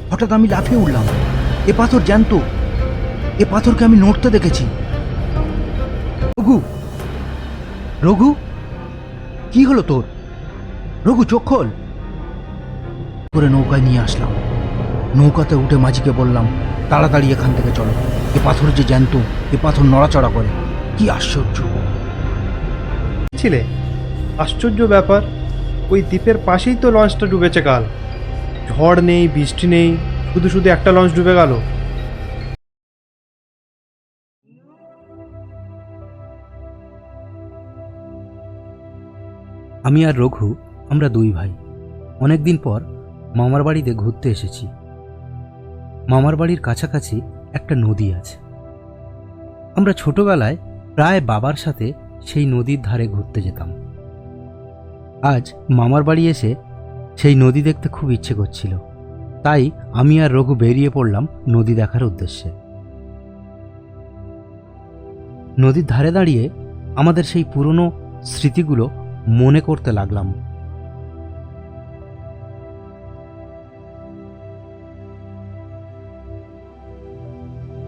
হঠাৎ আমি লাফিয়ে উঠলাম। এ পাথর জ্যান্ত, এ পাথরকে আমি নড়তে দেখেছি। রঘু, রঘু, কি হলো তোর? রঘু, চোখ খোল। করে নৌকায় নিয়ে আসলাম। নৌকাতে উঠে মাঝিকে বললাম, তাড়াতাড়ি এখান থেকে চলো। এ পাথর যে জ্যান্ত, এ পাথর নড়াচড়া করে। কি আশ্চর্য! ছিলে আশ্চর্য ব্যাপার, ওই দ্বীপের পাশেই তো লঞ্চটা ডুবেছে কাল। ঝড় নেই, বৃষ্টি নেই, শুধু শুধু একটা লঞ্চ ডুবে গেল। আমি আর রঘু, আমরা দুই ভাই অনেকদিন পর মামার বাড়িতে ঘুরতে এসেছি। মামার বাড়ির কাছাকাছি একটা নদী আছে। আমরা ছোটবেলায় প্রায় বাবার সাথে সেই নদীর ধারে ঘুরতে যেতাম। আজ মামার বাড়ি এসে সেই নদী দেখতে খুব ইচ্ছে করছিল, তাই আমি আর রঘু বেরিয়ে পড়লাম নদী দেখার উদ্দেশ্যে। নদীর ধারে দাঁড়িয়ে আমাদের সেই পুরনো স্মৃতিগুলো মনে করতে লাগলাম।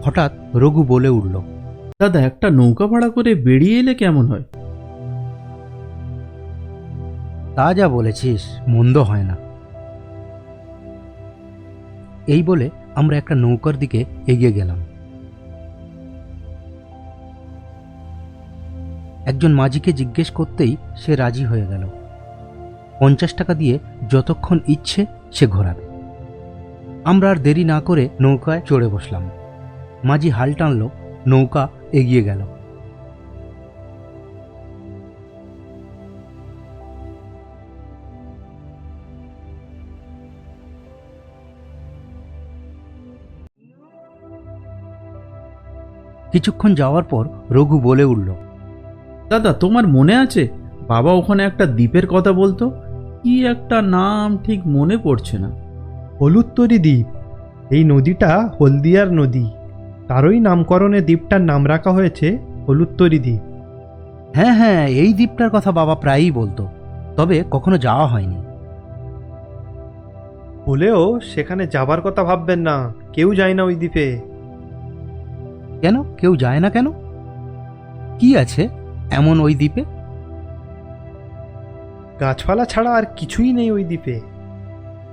হঠাৎ রঘু বলে উঠল, দাদা, একটা নৌকা ভাড়া করে বেরিয়ে এলে কেমন হয়? তা যা বলেছিস, মন্দ হয় না। এই বলে আমরা একটা নৌকার দিকে এগিয়ে গেলাম। একজন মাঝিকে জিজ্ঞেস করতেই সে রাজি হয়ে গেল। 50 টাকা দিয়ে যতক্ষণ ইচ্ছে সে ঘোরাবে। আমরা আর দেরি না করে নৌকায় চড়ে বসলাম। মাঝি হাল টানল, নৌকা এগিয়ে গেল। কিছুক্ষণ যাওয়ার পর রঘু বলে উঠল, দাদা, তোমার মনে আছে বাবা ওখানে একটা দ্বীপের কথা বলতো? কি একটা নাম ঠিক মনে পড়ছে না। হলুদতরি দ্বীপ। এই নদীটা হলদিয়ার নদী, তারই নামকরণে দ্বীপটার নাম রাখা হয়েছে হলুদতরি দ্বীপ। হ্যাঁ হ্যাঁ, এই দ্বীপটার কথা বাবা প্রায়ই বলতো, তবে কখনো যাওয়া হয়নি। হলেও সেখানে যাবার কথা ভাববেন না, কেউ যায় না ওই দ্বীপে। কেন কেউ যায় না কেন? কি আছে এমন ওই দ্বীপে? গাছপালা ছাড়া আর কিছুই নেই ওই দ্বীপে।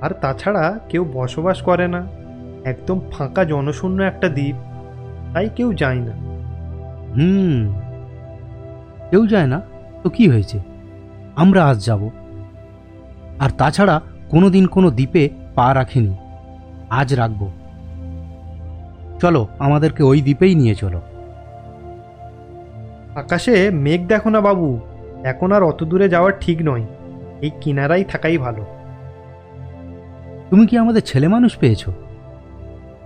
আর তাছাড়া কেউ বসবাস করে না, একদম ফাঁকা জনশূন্য একটা দ্বীপ, তাই কেউ যায় না। কেউ যায় না তো কি হয়েছে, আমরা আজ যাব। আর তাছাড়া কোনোদিন কোনো দ্বীপে পা রাখিনি, আজ রাখব। চলো, আমাদেরকে ওই দ্বীপেই নিয়ে চলো। আকাশে মেঘ দেখো না বাবু, এখন আর অত দূরে যাওয়ার ঠিক নয়, এই কিনারাই থাকাই ভালো। তুমি কি আমাদের ছেলে মানুষ পেয়েছো?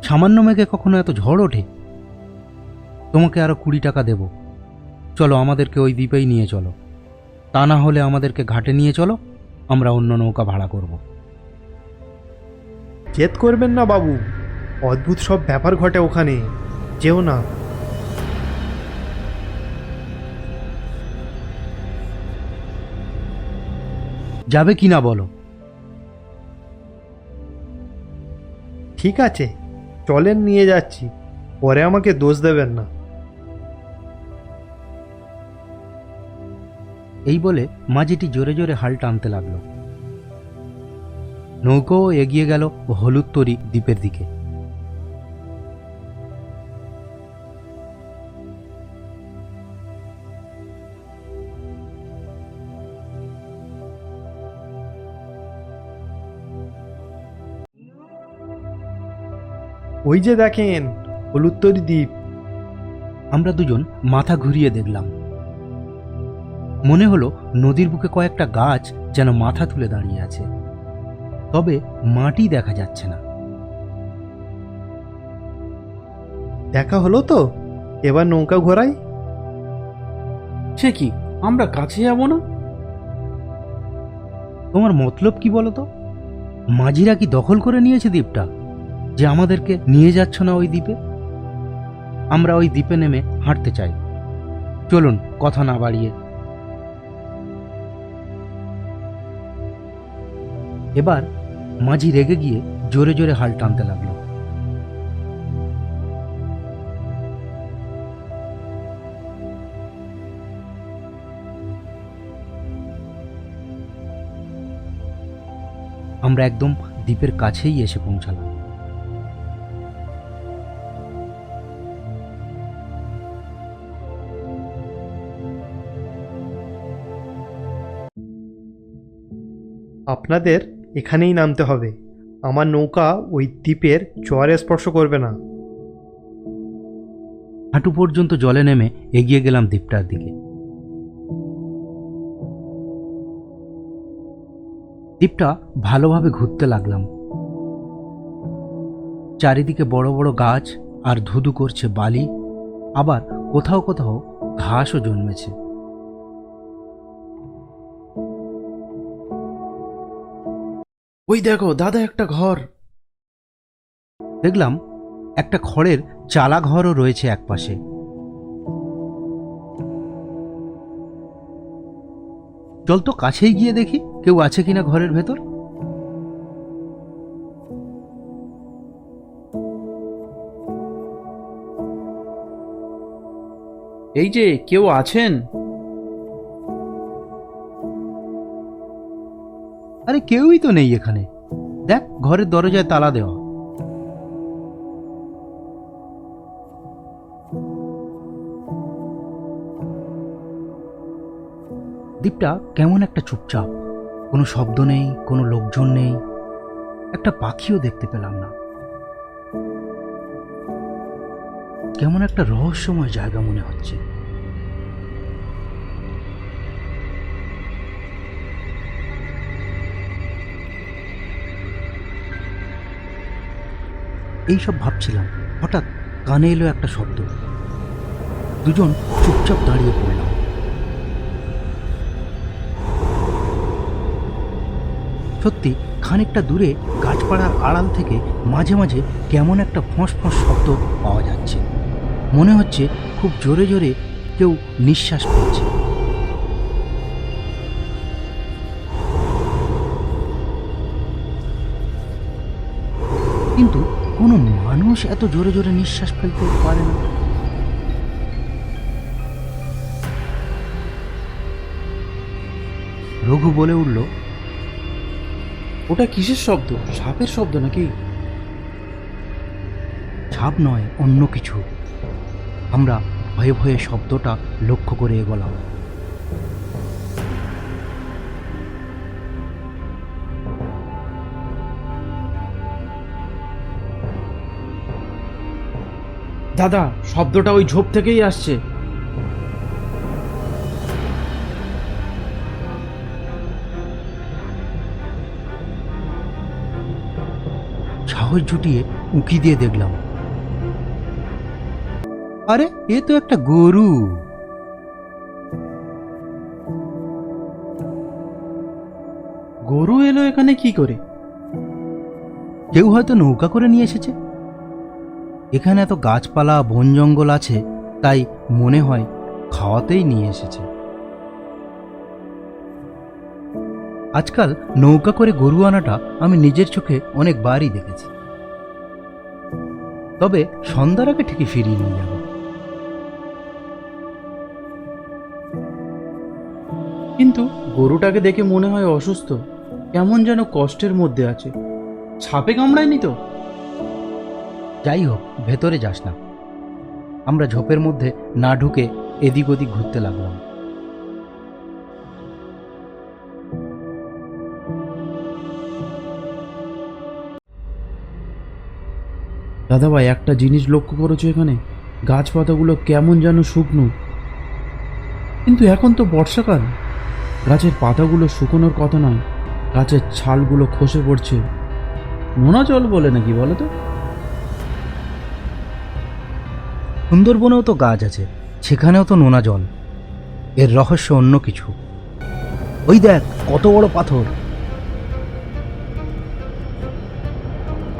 সামান্য মেঘে কখনো এত ঝড় ওঠে? তোমাকে আরো 20 টাকা দেব, চলো আমাদেরকে ওই দ্বীপেই নিয়ে চলো। তা না হলে আমাদেরকে ঘাটে নিয়ে চলো, আমরা অন্য নৌকা ভাড়া করব। জেদ করবেন না বাবু, অদ্ভুত সব ব্যাপার ঘটে ওখানে, যেও না। যাবে কি না বলো? ঠিক আছে, চলেন, নিয়ে যাচ্ছি, পরে আমাকে দোষ দেবেন না। এই বলে মাঝিটি জোরে জোরে হাল টানতে লাগলো। নৌকাও এগিয়ে গেল হলুদতরি দ্বীপের দিকে। ওই যে দেখেন হলুদতরি দ্বীপ। আমরা দুজন মাথা ঘুরিয়ে দেখলাম। মনে হলো নদীর বুকে কয়েকটা গাছ যেন মাথা তুলে দাঁড়িয়ে আছে, তবে মাটি দেখা যাচ্ছে না। দেখা হলো তো, এবার নৌকা ঘোরাই। সে কি, আমরা কাছে যাব না? তোমার মতলব কি বলো তো? মাঝিরা কি দখল করে নিয়েছে দ্বীপটা, যে আমাদেরকে নিয়ে যাচ্ছ না ওই দ্বীপে? আমরা ওই দ্বীপে নেমে হাঁটতে চাই, চলুন কথা না বাড়িয়ে। এবার মাঝি রেগে গিয়ে জোরে জোরে হাল টানতে লাগলো। আমরা একদম দ্বীপের কাছেই এসে পৌঁছালাম। আপনাদের এখানেই নামতে হবে। আমার নৌকা ওই দ্বীপের জোয়ারে স্পর্শ করবে না। হাঁটু পর্যন্ত জলে নেমে এগিয়ে গেলাম দ্বীপটার দিকে। দ্বীপটা ভালোভাবে ঘুরতে লাগলাম। চারিদিকে বড় বড় গাছ আর ধুধু করছে বালি, আবার কোথাও কোথাও ঘাসও জন্মেছে। ওই দেখো দাদা, একটা ঘর। দেখলাম একটা খড়ের চালা ঘরও রয়েছে একপাশে। চল তো কাছেই গিয়ে দেখি কেউ আছে কিনা ঘরের ভেতর। এই যে, কেউ আছেন? আরে কেউই তো নেই এখানে। দেখ, ঘরের দরজায় তালা দেওয়া। দ্বীপটা কেমন একটা চুপচাপ, কোনো শব্দ নেই, কোনো লোকজন নেই, একটা পাখিও দেখতে পেলাম না। কেমন একটা রহস্যময় জায়গা মনে হচ্ছে। এইসব ভাবছিলাম, হঠাৎ কানে এলো একটা শব্দ। দুজন চুপচাপ দাঁড়িয়ে পড়লাম। সত্যি খানিকটা দূরে গাছপাড়ার আড়াল থেকে মাঝে মাঝে কেমন একটা ফোঁস ফোঁস শব্দ পাওয়া যাচ্ছে। মনে হচ্ছে খুব জোরে জোরে কেউ নিঃশ্বাস ফেলছে। কিন্তু কোনো মানুষ এত জোরে জোরে নিঃশ্বাস ফেলতে পারে না। রঘু বলে উঠল, ওটা কিসের শব্দ? সাপের শব্দ নাকি? ছাপ নয়, অন্য কিছু। আমরা ভয়ে ভয়ে শব্দটা লক্ষ্য করে এগোলাম। দাদা, শব্দটা ওই ঝোপ থেকেই আসছে। সাহস জুটিয়ে উঁকি দিয়ে দেখলাম, আরে এ তো একটা গরু। গরু এলো এখানে কি করে? কেউ হয়তো নৌকা করে নিয়ে এসেছে। এখানে এত গাছপালা বন জঙ্গল আছে, তাই মনে হয় খাওয়াতেই নিয়ে এসেছে। আজকাল নৌকা করে গরু আনাটা আমি নিজের চোখে অনেকবারই দেখেছি। তবে সন্ধ্যার আগে ঠিকই ফিরিয়ে নিয়ে যাব। কিন্তু গরুটাকে দেখে মনে হয় অসুস্থ, কেমন যেন কষ্টের মধ্যে আছে। সাপে কামড়ায়নি তো? যাই হোক, ভেতরে যাস না। আমরা ঝোপের মধ্যে না ঢুকে এদিক ওদিক ঘুরতে লাগলাম। দাদাভাই, একটা জিনিস লক্ষ্য করেছো এখানে? গাছপাতাগুলো কেমন যেন শুকনো। কিন্তু এখন তো বর্ষাকাল, গাছের পাতাগুলো শুকোনোর কথা নয়, গাছের ছালগুলো খসে পড়ছে। নোনা জল বলে নাকি বলো তো? সুন্দরবনেও তো গাছ আছে, সেখানেও তো নোনা জল। এর রহস্য অন্য কিছু। ওই দেখ কত বড় পাথর।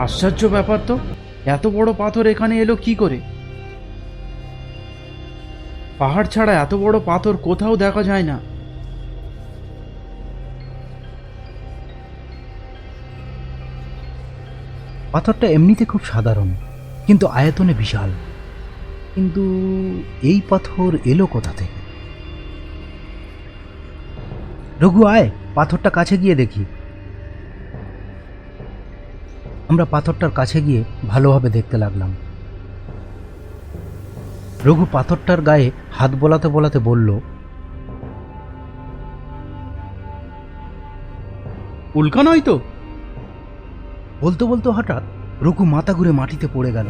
আশ্চর্য ব্যাপার তো, এত বড় পাথর এখানে এলো কি করে? পাহাড় ছাড়া এত বড় পাথর কোথাও দেখা যায় না। পাথরটা এমনিতে খুব সাধারণ, কিন্তু আয়তনে বিশাল। কিন্তু এই পাথর এলো কোথা থেকে? রঘু আয়, পাথরটা কাছে গিয়ে দেখি। আমরা পাথরটার কাছে গিয়ে ভালোভাবে দেখতে লাগলাম। রঘু পাথরটার গায়ে হাত বোলাতে বোলাতে বলল, উল্কা নয় তো? বলতে বলতে হঠাৎ রঘু মাথা ঘুরে মাটিতে পড়ে গেল।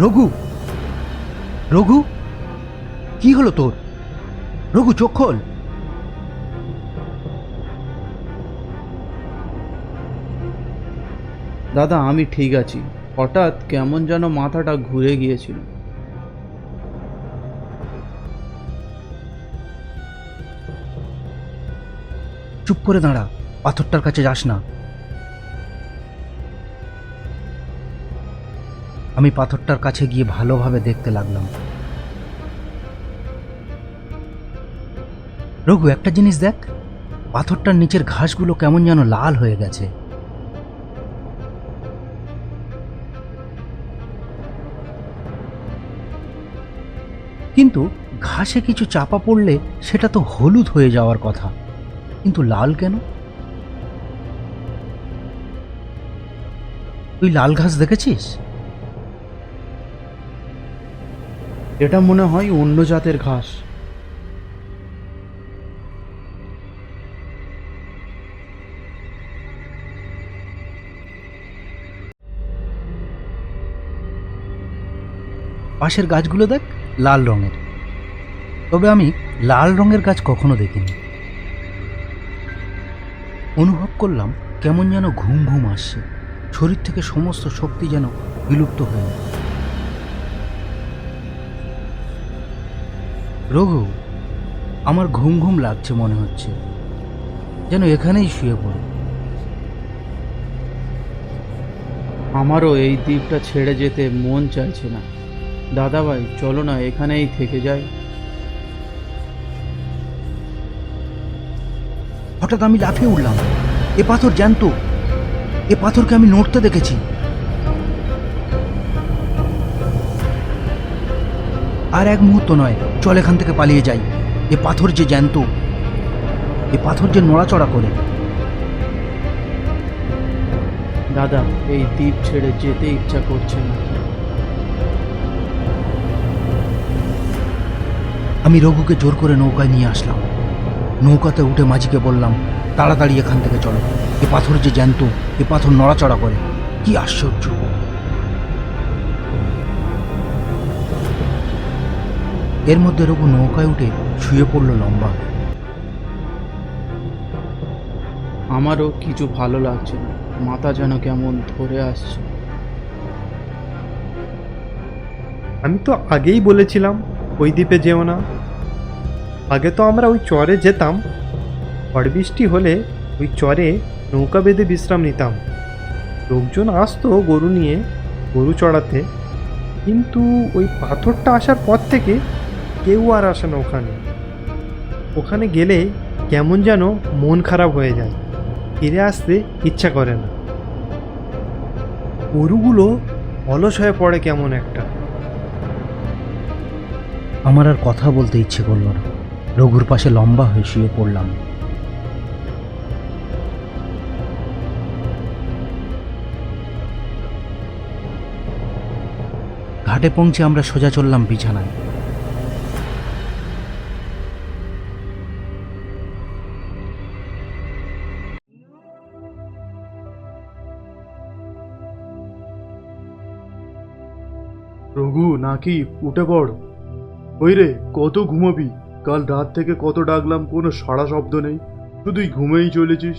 রঘু, রঘু, কি হলো তোর? রঘু, চোখ খোল। দাদা, আমি ঠিক আছি। হঠাৎ কেমন যেন মাথাটা ঘুরে গিয়েছিল। চুপ করে দাঁড়া, পাথরটার কাছে যাস না। আমি পাথরটার কাছে গিয়ে ভালোভাবে দেখতে লাগলাম। রঘু, একটা জিনিস দেখ, পাথরটার নিচের ঘাসগুলো কেমন যেন লাল হয়ে গেছে। কিন্তু ঘাসে কিছু চাপা পড়লে সেটা তো হলুদ হয়ে যাওয়ার কথা, কিন্তু লাল কেন? তুই লাল ঘাস দেখেছিস? এটা মনে হয় অন্য জাতের ঘাস। পাশের গাছগুলো দেখ, লাল রঙের। তবে আমি লাল রঙের গাছ কখনো দেখিনি। অনুভব করলাম কেমন যেন ঘুম ঘুম আসছে, শরীর থেকে সমস্ত শক্তি যেন বিলুপ্ত হয়ে গেল। রঘু, আমার ঘুম ঘুম লাগছে মনে হচ্ছে, যেন এখানেই শুয়ে পড়ি। আমারও এই দ্বীপটা ছেড়ে যেতে মন চাইছে না। দাদাভাই, চলো না এখানেই থেকে যাই। হঠাৎ আমি লাফিয়ে উঠলাম। এ পাথর জ্যান্ত, এ পাথরকে আমি নড়তে দেখেছি। আর এক মুহূর্ত নয়, চল এখান থেকে পালিয়ে যাই। এ পাথর যে জ্যান্ত, এ পাথর যে নড়াচড়া করে। দাদা, এই দ্বীপ ছেড়ে যেতে ইচ্ছা করছে না। আমি রঘুকে জোর করে নৌকায় নিয়ে আসলাম। নৌকাতে উঠে মাঝিকে বললাম, তাড়াতাড়ি এখান থেকে চলো। এ পাথর যে জ্যান্ত, এ পাথর নড়াচড়া করে। কি আশ্চর্য! এর মধ্যে রঘু নৌকায় উঠে শুয়ে পড়ল লম্বা। আমারও কিছু ভালো লাগছে না, মাথা যেন কেমন ধরে আসছে। আমি তো আগেই বলেছিলাম ওই দ্বীপে যেও না। আগে তো আমরা ওই চরে যেতাম, ঝড় বৃষ্টি হলে ওই চরে নৌকা বেঁধে বিশ্রাম নিতাম। লোকজন আসতো গরু নিয়ে, গরু চড়াতে। কিন্তু ওই পাথরটা আসার পর থেকে কেউ আর আসে না ওখানে। ওখানে গেলে কেমন যেন মন খারাপ হয়ে যায়, ফিরে আসতে ইচ্ছা করে না। গরুগুলো অলস হয়ে পড়ে কেমন একটা। আমার আর কথা বলতে ইচ্ছে করল না। রঘুর পাশে লম্বা হয়ে শুয়ে পড়লাম। ঘাটে পৌঁছে আমরা সোজা চললাম বিছানায়। রঘু, নাকি উঠে পড়। ওই রে, কত ঘুমাবি? কাল রাত থেকে কত ডাকলাম, কোনো সাড়া শব্দ নেই, শুধুই ঘুমেই চলেছিস।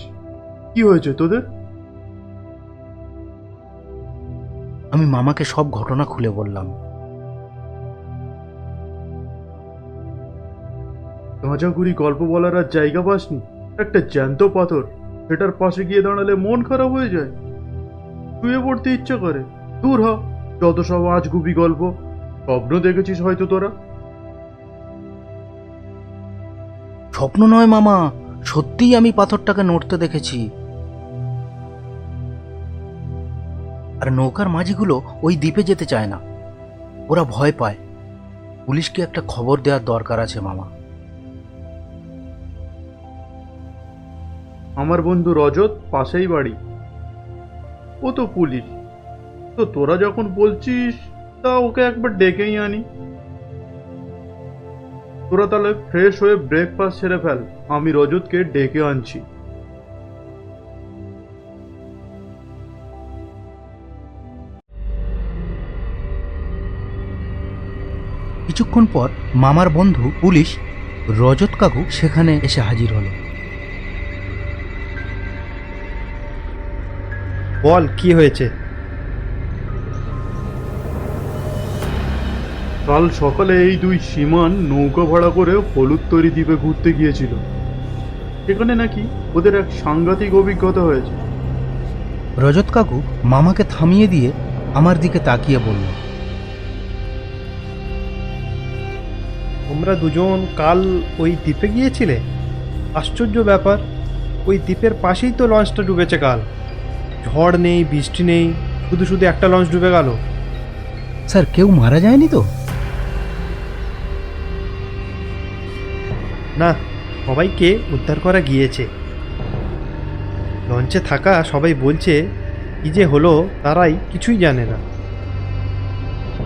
কি হয়েছে তোদের? আমি মামাকে সব ঘটনা খুলে বললাম। কাঁচাকুড়ি গল্প বলার আর জায়গা পাসনি? একটা জ্যান্ত পাথর, সেটার পাশে গিয়ে দাঁড়ালে মন খারাপ হয়ে যায়, শুয়ে পড়তে ইচ্ছে করে। দূর হ, যত সব আজগুবি গল্প। স্বপ্ন দেখেছিস হয়তো তোরা। স্বপ্ন নয় মামা, সত্যিই আমি পাথরটাকে নড়তে দেখেছি। আর নৌকার মাঝিগুলো ওই দ্বীপে যেতে চায় না। ওরা ভয় পায়। পুলিশকে একটা খবর দেওয়ার দরকার আছে মামা। আমার বন্ধু রজত পাশেই বাড়ি, ও তো পুলিশ। তো তোরা যখন বলছিস তা ওকে একবার ডেকেই আনি। তোরা তাহলে ফ্রেশ হয়ে ব্রেকফাস্ট সেরে ফেল, আমি রজতকে ডেকে আনছি। কিছুক্ষণ পর মামার বন্ধু পুলিশ রজত কাকু সেখানে এসে হাজির হলো। বল কি হয়েছে? কাল সকালে এই দুই সীমান নৌকা ভাড়া করে হলুদতরি দ্বীপে ঘুরতে গিয়েছিল। সেখানে নাকি ওদের এক সাংঘাতিক অভিজ্ঞতা হয়েছে। রজত কাকু মামাকে থামিয়ে দিয়ে আমার দিকে তাকিয়ে বলল, তোমরা দুজন কাল ওই দ্বীপে গিয়েছিলে? আশ্চর্য ব্যাপার, ওই দ্বীপের পাশেই তো লঞ্চটা ডুবেছে কাল। ঝড় নেই, বৃষ্টি নেই, শুধু শুধু একটা লঞ্চ ডুবে গেল। স্যার কেউ মারা যায়নি তো? না, সবাইকে উদ্ধার করা গিয়েছে। লঞ্চে থাকা সবাই বলছে কি যে হলো তারাই কিছুই জানে না।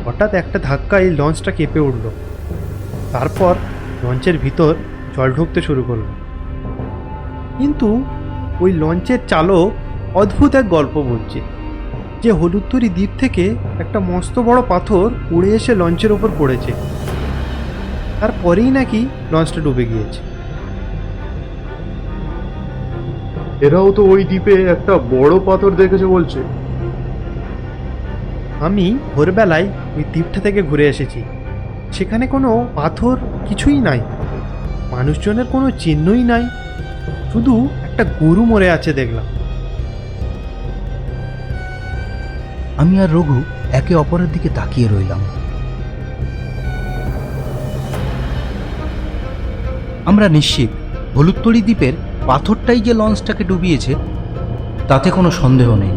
হঠাৎ একটা ধাক্কায় লঞ্চটা কেঁপে উঠল। তারপর লঞ্চের ভিতর জল ঢুকতে শুরু করলো। কিন্তু ওই লঞ্চের চালক অদ্ভুত এক গল্প বলছে যে হলুদতরি দ্বীপ থেকে একটা মস্ত বড় পাথর উড়ে এসে লঞ্চের ওপর পড়েছে। তারপরেই নাকি লঞ্চটা ডুবে গিয়েছে। এরাও তো ওই দ্বীপে একটা বড় পাথর দেখেছে বলছে। আমি ভোরবেলায় ওই দ্বীপটা থেকে ঘুরে এসেছি। সেখানে কোনো পাথর কিছুই নাই, মানুষজনের কোনো চিহ্নই নাই, শুধু একটা গরু মরে আছে দেখলাম। আমি আর রঘু একে অপরের দিকে তাকিয়ে রইলাম। আমরা নিশ্চিত হলুদতরি দ্বীপের পাথরটাই যে লঞ্চটাকে ডুবিয়েছে, তাতে কোনো সন্দেহ নেই।